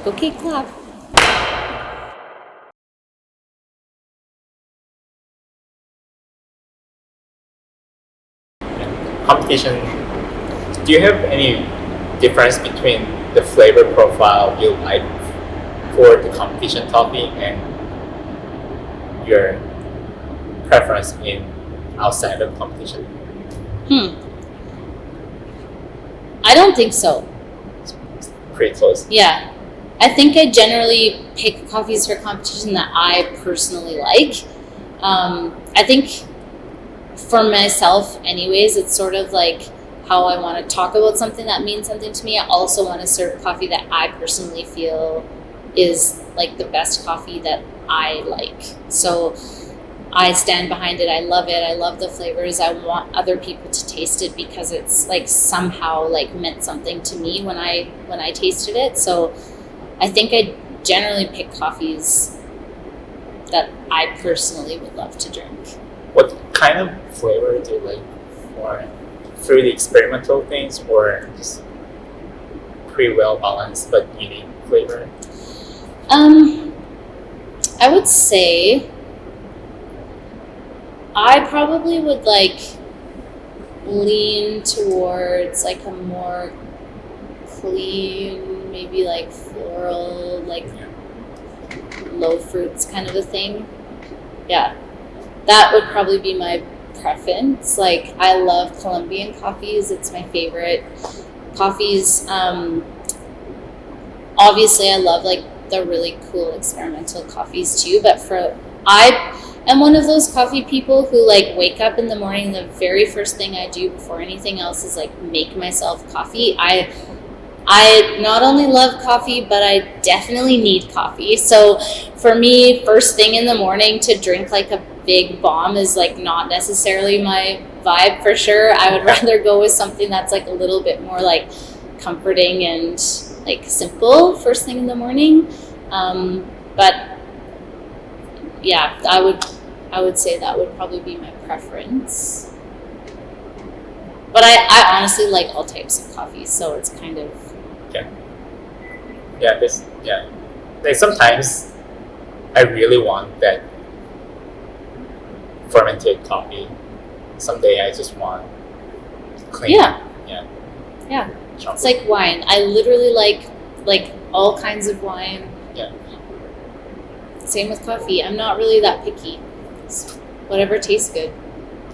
Okay, clap. Competition. Do you have any difference between the flavor profile you like for the competition coffee and your preference in outside of competition? I don't think so. It's pretty close. Yeah. I think I generally pick coffees for competition that I personally like. I think for myself anyways, it's sort of like how I want to talk about something that means something to me. I also want to serve coffee that I personally feel is like the best coffee that I like. So I stand behind it. I love it. I love the flavors. I want other people to taste it because it's like somehow like meant something to me when I tasted it. So I think I generally pick coffees that I personally would love to drink. What kind of flavor do you like for fruity experimental things or just pretty well balanced but unique flavor? I would say I probably would like lean towards like a more clean, maybe like floral, like low fruits kind of a thing. Yeah. That would probably be my preference. Like, I love Colombian coffees. It's my favorite coffees. Obviously, I love like the really cool experimental coffees too. But I am one of those coffee people who like wake up in the morning. The very first thing I do before anything else is like make myself coffee. I not only love coffee, but I definitely need coffee. So for me, first thing in the morning to drink like a big bomb is like not necessarily my vibe for sure. I would rather go with something that's like a little bit more like comforting and like simple first thing in the morning. But yeah, I would say that would probably be my preference. But I honestly like all types of coffee, so it's kind of Like sometimes I really want that fermented coffee. Someday I just want clean. Yeah. Chocolate. It's like wine. I literally like all kinds of wine. Yeah. Same with coffee. I'm not really that picky. It's whatever tastes good.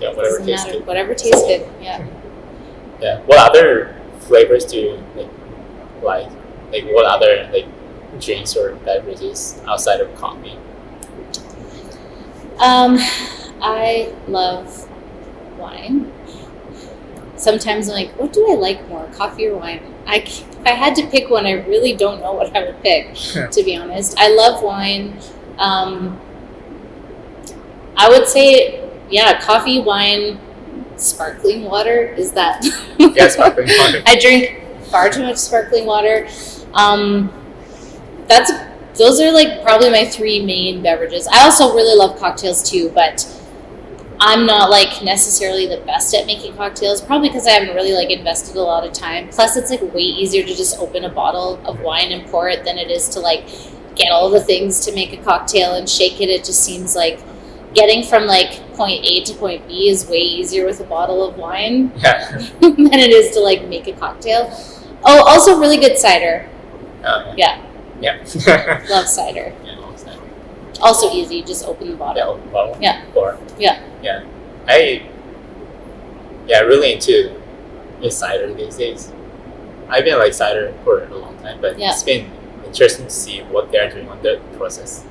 Yeah, whatever Doesn't tastes matter. good. Whatever tastes good. Yeah. Yeah. What other flavors do you like? Like what other like drinks or beverages outside of coffee? I love wine. Sometimes I'm like, what do I like more, coffee or wine? If I had to pick one, I really don't know what I would pick, to be honest. I love wine. I would say, yeah, coffee, wine, sparkling water. Is that? Yeah, sparkling water. I drink far too much sparkling water. Those are like probably my three main beverages. I also really love cocktails too, but I'm not like necessarily the best at making cocktails, probably because I haven't really like invested a lot of time. Plus it's like way easier to just open a bottle of wine and pour it than it is to like get all the things to make a cocktail and shake it. It just seems like getting from like point A to point B is way easier with a bottle of wine than it is to like make a cocktail. Oh, also really good cider. Yeah. Love cider. Yeah, love cider. Also easy, just open the bottle. Yeah, open the bottle. Yeah. Pour. Yeah. Really into cider these days. I've been like cider for a long time, but it's been interesting to see what they're doing on the process.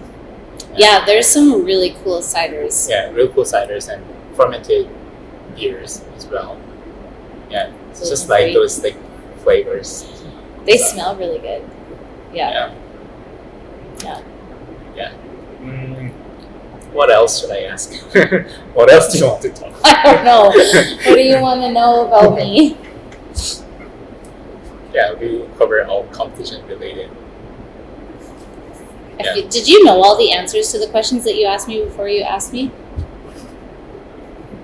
Yeah, there's some really cool ciders. Yeah, really cool ciders and fermented beers as well. Yeah, it's just like great. those like flavors. They smell really good. Yeah. What else should I ask? What else do you want to talk about? I don't know. What do you want to know about me? Yeah, we cover all competition related. Did you know all the answers to the questions that you asked me before you asked me?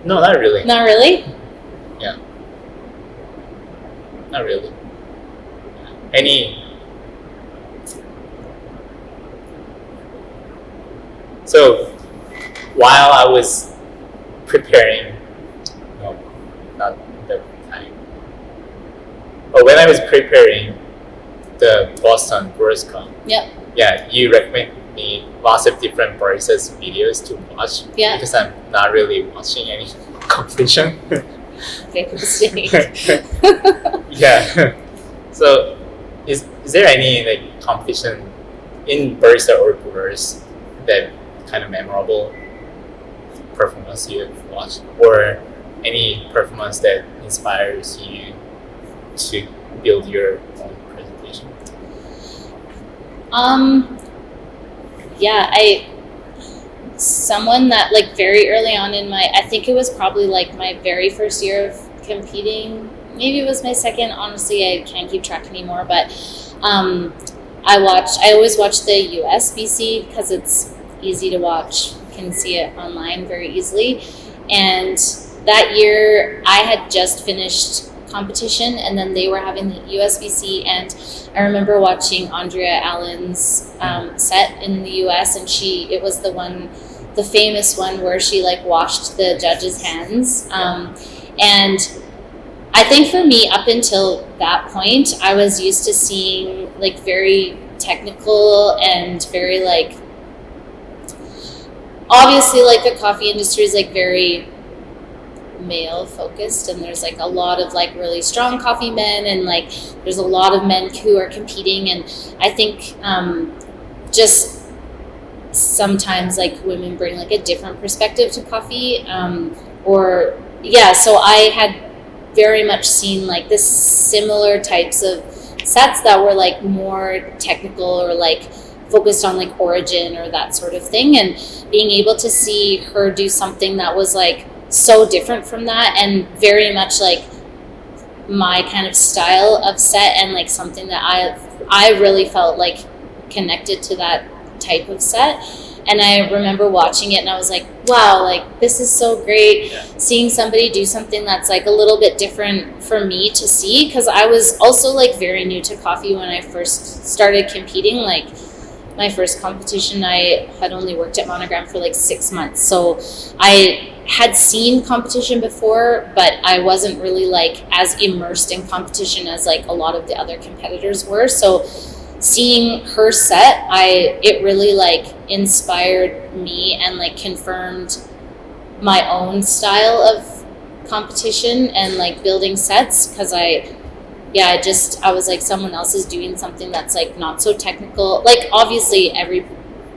No, not really. Not really? Yeah. Not really. Any So while I was preparing, no, not the time, but when I was preparing the Boston Brewers Cup, Yep. yeah, you recommend me lots of different baristas videos to watch. Yeah. Because I'm not really watching any competition. Big mistake. Yeah. So is there any like competition in barista or brewers that kind of memorable performance you've watched, or any performance that inspires you to build your own presentation? Yeah, someone that like very early on in I think it was probably like my very first year of competing. Maybe it was my second. Honestly, I can't keep track anymore. But I always watch the USBC because it's easy to watch. You can see it online very easily. And that year, I had just finished competition, and then they were having the USBC, and I remember watching Andrea Allen's set in the US, and it was the famous one where she like washed the judges' hands, and I think for me, up until that point, I was used to seeing like very technical and very like, obviously like the coffee industry is like very male focused, and there's like a lot of like really strong coffee men, and like there's a lot of men who are competing, and I think just sometimes like women bring like a different perspective to coffee, so I had very much seen like this similar types of sets that were like more technical or like focused on like origin or that sort of thing, and being able to see her do something that was like so different from that and very much like my kind of style of set, and like something that I really felt like connected to that type of set. And I remember watching it and I was like, wow, like this is so great. Yeah. Seeing somebody do something that's like a little bit different for me to see, because I was also like very new to coffee when I first started competing. Like my first competition, I had only worked at Monogram for like 6 months. So I had seen competition before, but I wasn't really like as immersed in competition as like a lot of the other competitors were. So seeing her set, it really like inspired me and like confirmed my own style of competition and like building sets, because I was like, someone else is doing something that's like not so technical. Like obviously every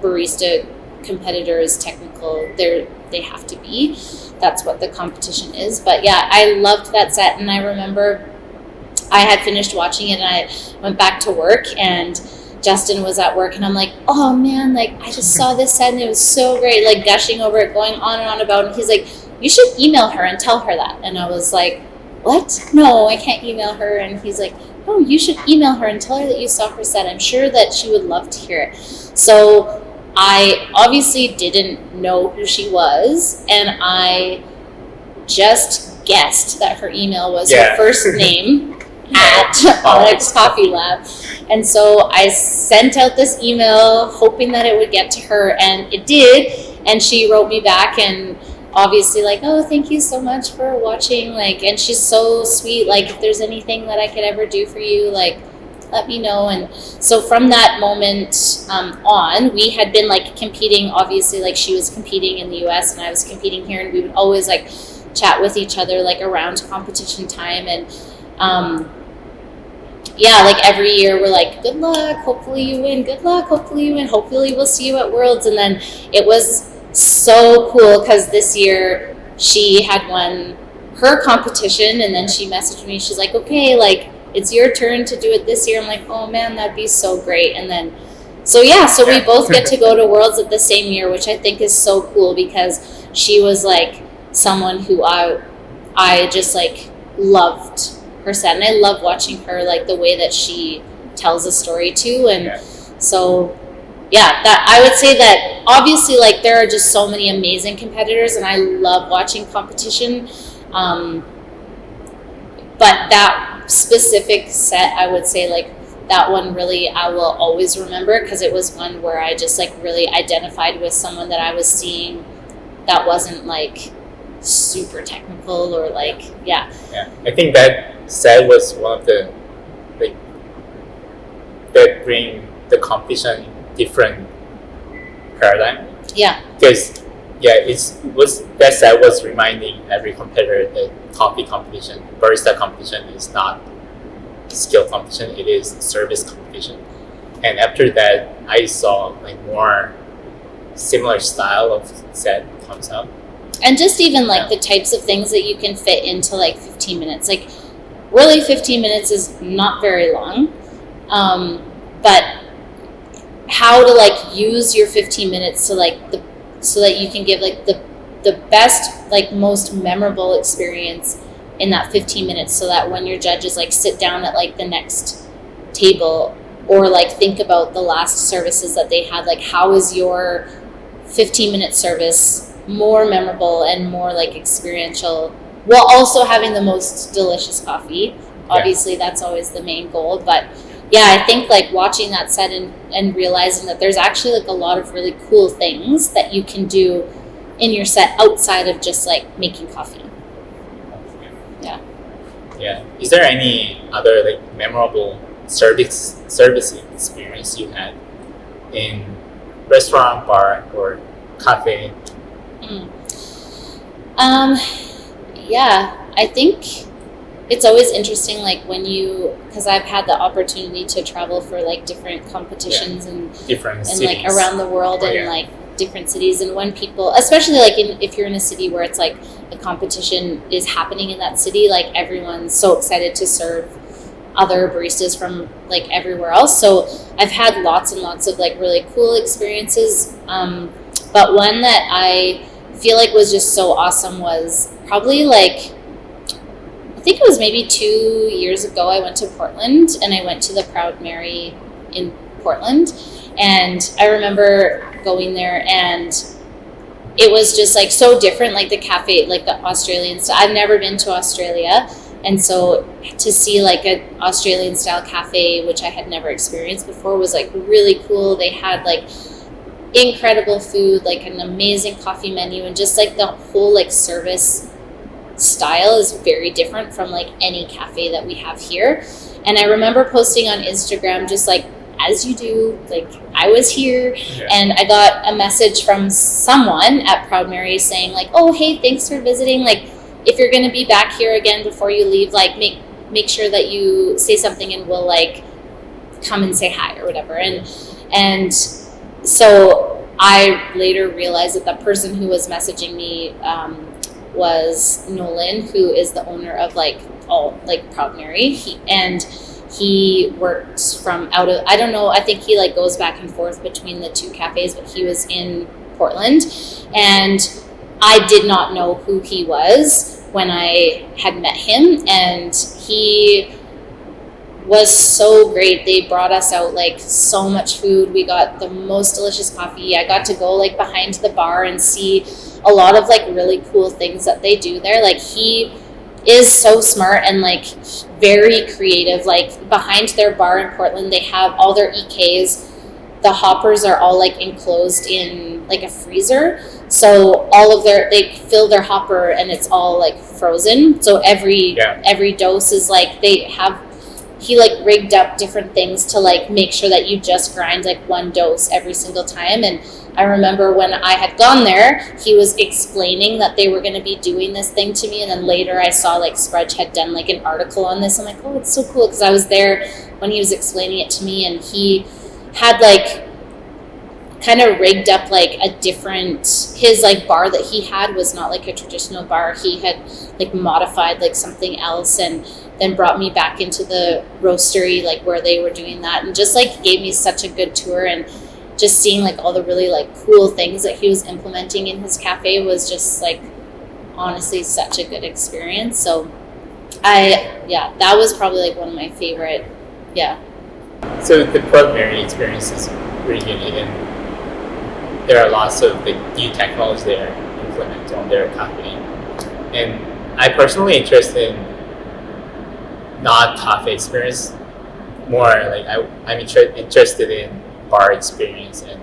barista competitor is technical. They have to be. That's what the competition is. But yeah, I loved that set, and I remember I had finished watching it and I went back to work, and Justin was at work, and I'm like, oh man, like I just saw this set and it was so great, like gushing over it, going on and on about it. And he's like, you should email her and tell her that. And I was like, what? No, I can't email her. And he's like, oh, you should email her and tell her that you saw her set. I'm sure that she would love to hear it. So I obviously didn't know who she was, and I just guessed that her email was her first name at Onyx Coffee Lab. And so I sent out this email hoping that it would get to her, and it did. And she wrote me back, and obviously like, oh, thank you so much for watching, like, and she's so sweet, like if there's anything that I could ever do for you, like let me know. And so from that moment on, we had been like competing, obviously like she was competing in the US and I was competing here, and we would always like chat with each other like around competition time. And like every year we're like, good luck, hopefully you win, good luck, hopefully you win, hopefully we'll see you at Worlds. And then it was so cool because this year she had won her competition, and then she messaged me, she's like, okay, like it's your turn to do it this year. I'm like, oh man, that'd be so great. And then so we both get to go to Worlds at the same year, which I think is so cool because she was like someone who I just like loved her set, and I love watching her, like the way that she tells a story too. And so that I would say that obviously like there are just so many amazing competitors, and I love watching competition, but that specific set, I would say like that one really I will always remember, because it was one where I just like really identified with someone that I was seeing that wasn't like super technical or like Yeah, I think that set was one of the like that bring the competition different paradigm. Yeah. Because that set was reminding every competitor that coffee competition, barista competition is not skill competition, it is service competition. And after that, I saw like more similar style of set comes out. And just even like the types of things that you can fit into like 15 minutes. Like really 15 minutes is not very long. But how to like use your 15 minutes to like so that you can give like the best, like most memorable experience in that 15 minutes, so that when your judges like sit down at like the next table or like think about the last services that they had, like how is your 15-minute service more memorable and more like experiential, while also having the most delicious coffee. Obviously that's always the main goal, but yeah, I think like watching that set and realizing that there's actually like a lot of really cool things that you can do in your set outside of just like making coffee. Yeah. Is there any other like memorable service experience you had in restaurant, bar, or cafe? Yeah, I think it's always interesting, like when because I've had the opportunity to travel for like different competitions and cities, like around the world and like different cities, and when people, especially like if you're in a city where it's like a competition is happening in that city, like everyone's so excited to serve other baristas from like everywhere else. So I've had lots and lots of like really cool experiences, but one that I feel like was just so awesome was probably like, I think it was maybe 2 years ago, I went to Portland and I went to the Proud Mary in Portland, and I remember going there and it was just like so different, like the cafe, like the Australian style. I've never been to Australia, and so to see like an Australian style cafe, which I had never experienced before, was like really cool. They had like incredible food, like an amazing coffee menu, and just like the whole like service style is very different from like any cafe that we have here. And I remember posting on Instagram, just like as you do, like I was here, and I got a message from someone at Proud Mary saying like, oh hey, thanks for visiting, like if you're gonna be back here again before you leave, like make sure that you say something and we'll like come and say hi or whatever. And so I later realized that the person who was messaging me was Nolan, who is the owner of like all like Proud Mary. He works from out of, I don't know, I think he like goes back and forth between the two cafes, but he was in Portland, and I did not know who he was when I had met him, and he was so great. They brought us out like so much food. We got the most delicious coffee. I got to go like behind the bar and see a lot of like really cool things that they do there. Like he is so smart and like very creative. Like behind their bar in Portland, they have all their EKs. The hoppers are all like enclosed in like a freezer. So all of they fill their hopper and it's all like frozen. So every dose is like he like rigged up different things to like make sure that you just grind like one dose every single time. And I remember when I had gone there, he was explaining that they were going to be doing this thing to me. And then later I saw like Sprudge had done like an article on this. I'm like, oh, it's so cool. Because I was there when he was explaining it to me, and he had like kind of rigged up like a different, his like bar that he had was not like a traditional bar. He had like modified like something else, and then brought me back into the roastery, like where they were doing that, and just like gave me such a good tour. And just seeing like all the really like cool things that he was implementing in his cafe was just like honestly such a good experience. So that was probably like one of my favorite. So the Proud Mary experience is really unique, and there are lots of the new technology they are implementing on their cafe. And I personally interested in not cafe experience more like I'm interested in bar experience and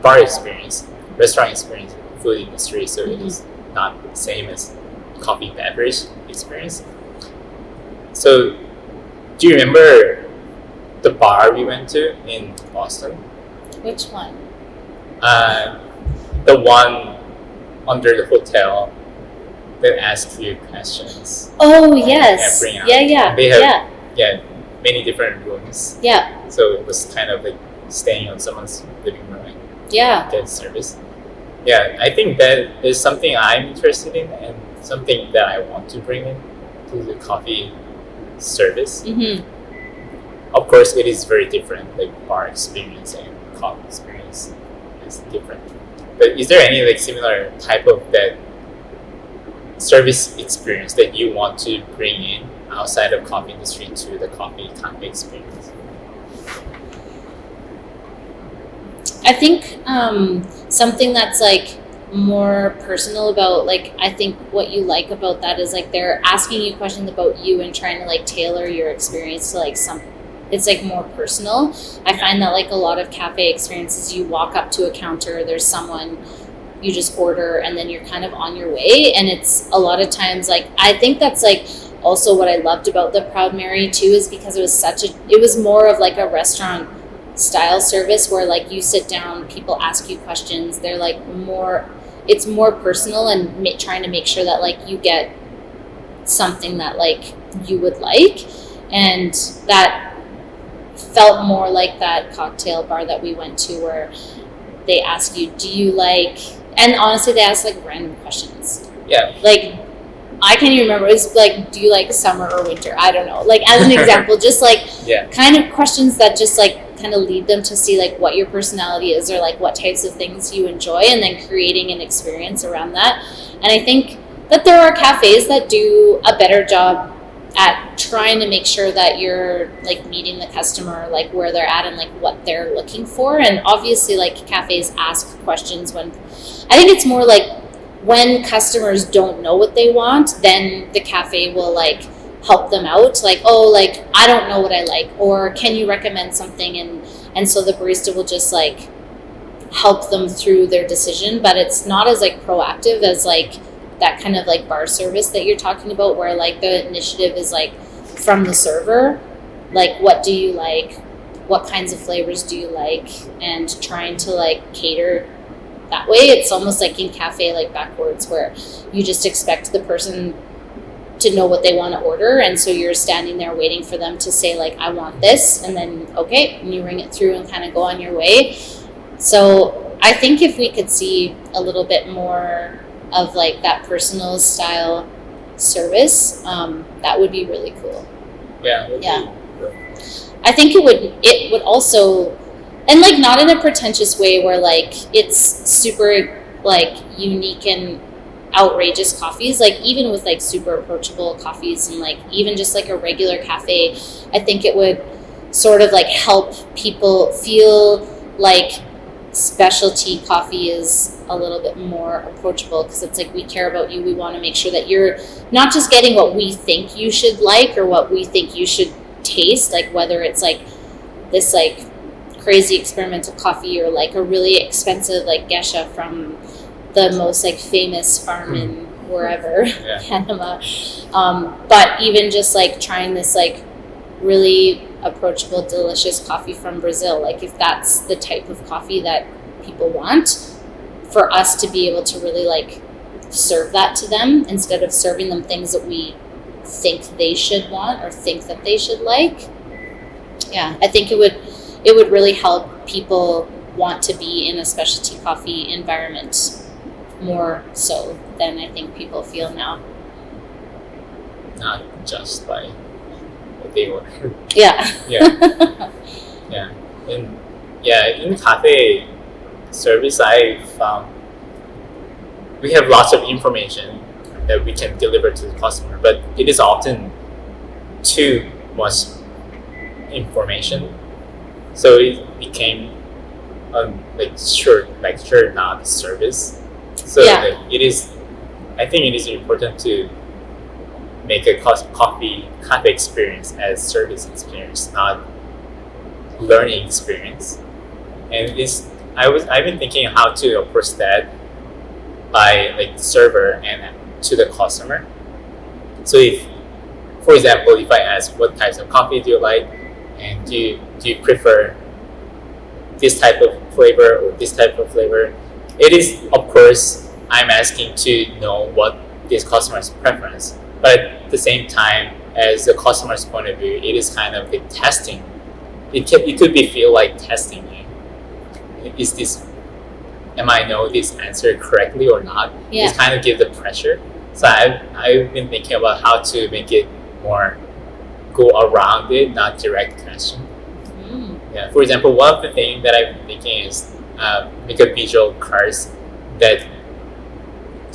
bar experience, restaurant experience, food industry. So it is not the same as coffee beverage experience. So do you remember the bar we went to in Boston? Which one? The one under the hotel that asks you questions. Oh yes. Yeah. They have many different rooms. Yeah. So it was kind of like staying on someone's living room and Yeah. get service. Yeah, I think that is something I'm interested in and something that I want to bring in to the coffee service. Of course, it is very different. Like bar experience and coffee experience is different. But is there any like similar type of that service experience that you want to bring in outside of coffee industry to the coffee experience? I think something that's like more personal about like I think what you like about that is like they're asking you questions about you and trying to like tailor your experience to like some. It's like more personal. I find that like a lot of cafe experiences, you walk up to a counter, there's someone, you just order, and then you're kind of on your way. And it's a lot of times like I think that's like also what I loved about the Proud Mary too, is because it was more of like a restaurant style service where like you sit down, people ask you questions, they're like it's more personal and trying to make sure that like you get something that like you would like. And that felt more like that cocktail bar that we went to where they ask you, do you like, and honestly they ask like random questions. Yeah. Like I can't even remember. It was like, do you like summer or winter? I don't know. Like as an example, just like kind of questions that just like kind of lead them to see like what your personality is or like what types of things you enjoy, and then creating an experience around that. And I think that there are cafes that do a better job at trying to make sure that you're like meeting the customer like where they're at and like what they're looking for. And obviously like cafes ask questions when I think it's more like when customers don't know what they want, then the cafe will like help them out, like, oh, like I don't know what I like, or can you recommend something, and so the barista will just like help them through their decision. But it's not as like proactive as like that kind of like bar service that you're talking about, where like the initiative is like from the server, like what do you like, what kinds of flavors do you like, and trying to like cater that way. It's almost like in cafe like backwards, where you just expect the person to know what they want to order, and so you're standing there waiting for them to say like I want this, and then okay, and you ring it through and kind of go on your way. So I think if we could see a little bit more of like that personal style service, that would be really cool. Yeah. I think it would also, and like not in a pretentious way where like it's super like unique and outrageous coffees, like even with like super approachable coffees and like even just like a regular cafe, I think it would sort of like help people feel like specialty coffee is a little bit more approachable, because it's like we care about you, we want to make sure that you're not just getting what we think you should like or what we think you should taste, like whether it's like this like crazy experimental coffee or like a really expensive like geisha from the most like famous farm in wherever, Panama, but even just like trying this like really approachable, delicious coffee from Brazil, like if that's the type of coffee that people want, for us to be able to really like serve that to them instead of serving them things that we think they should want or think that they should like. I think it would really help people want to be in a specialty coffee environment more so than I think people feel now. Not just by what they order. Yeah. And in cafe service, I found we have lots of information that we can deliver to the customer, but it is often too much information, so it became like short lecture, not service. So I think it is important to make a cafe experience as service experience, not learning experience. And I've been thinking how to approach that by like server and to the customer. So if, for example, if I ask what types of coffee do you like, and do you prefer this type of flavor or this type of flavor, it is, of course, I'm asking to know what this customer's preference. But at the same time, as the customer's point of view, it is kind of the testing. It could be feel like testing. Is this, am I know this answer correctly or not? Yeah. It's kind of give the pressure. So I've been thinking about how to make it more go around it, not direct question. Yeah. For example, one of the things that I've been thinking is make a visual cards that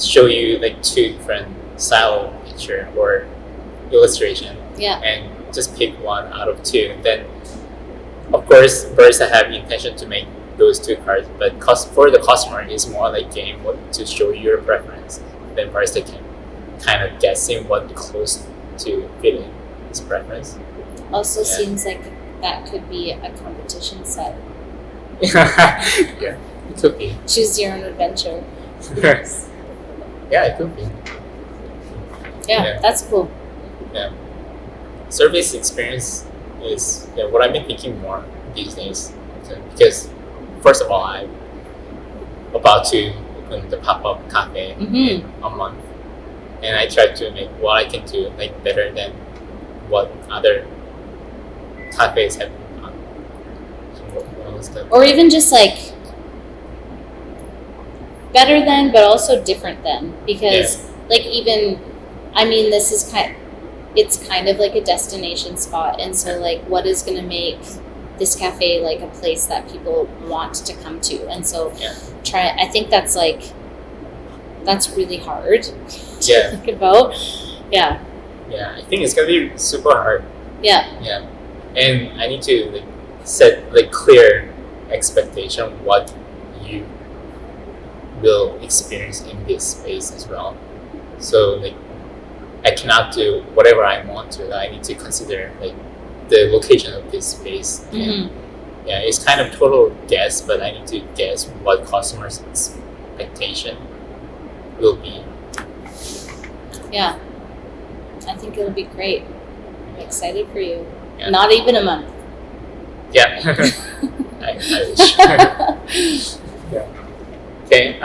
show you like two different style of picture or illustration. Yeah. And just pick one out of two. Then, of course, barista have intention to make those two cards, but for the customer, it's more like game to show your preference. Then barista can kind of guessing what close to fit in his preference. Also seems like that could be a competition set. Yeah, it could be. Choose your own adventure. Yeah, it could be. Yeah, that's cool. Yeah. Service experience is what I've been thinking more these days. Because, first of all, I'm about to open the pop-up cafe in a month. And I try to make what I can do like better than what other cafes have done. Or even just like better than, but also different than, because like even, I mean, this is it's kind of like a destination spot, and so like what is going to make this cafe like a place that people want to come to, and so I think that's really hard to think about. Yeah, I think it's gonna be super hard. Yeah, and I need to like set like clear expectation what you will experience in this space as well. So like I cannot do whatever I want to. I need to consider like the location of this space. And, it's kind of total guess, but I need to guess what customers' expectation will be. Yeah, I think it'll be great. I'm excited for you. Yeah. Not even a month. Yeah, I wish. Okay.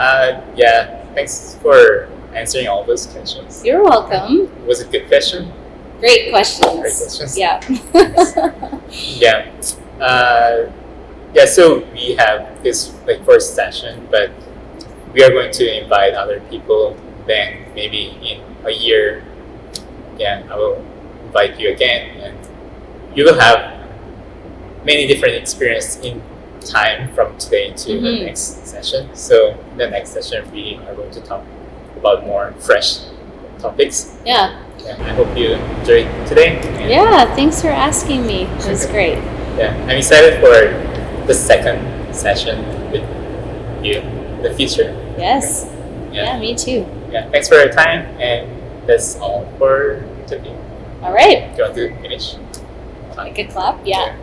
Thanks for answering all those questions. You're welcome. Was it a good question? Great questions. Great questions. Yeah. So we have this like first session, but we are going to invite other people. Then maybe in a year, I will invite you again, and you will have many different experience in time from today to the next session. So in the next session, we are going to talk about more fresh topics. Yeah. I hope you enjoyed today. Thanks for asking me. It was great. I'm excited for the second session with you in the future. Yes. Yeah, me too. Thanks for your time, and that's all for today. All right. Do you want to finish? Like a clap? Yeah.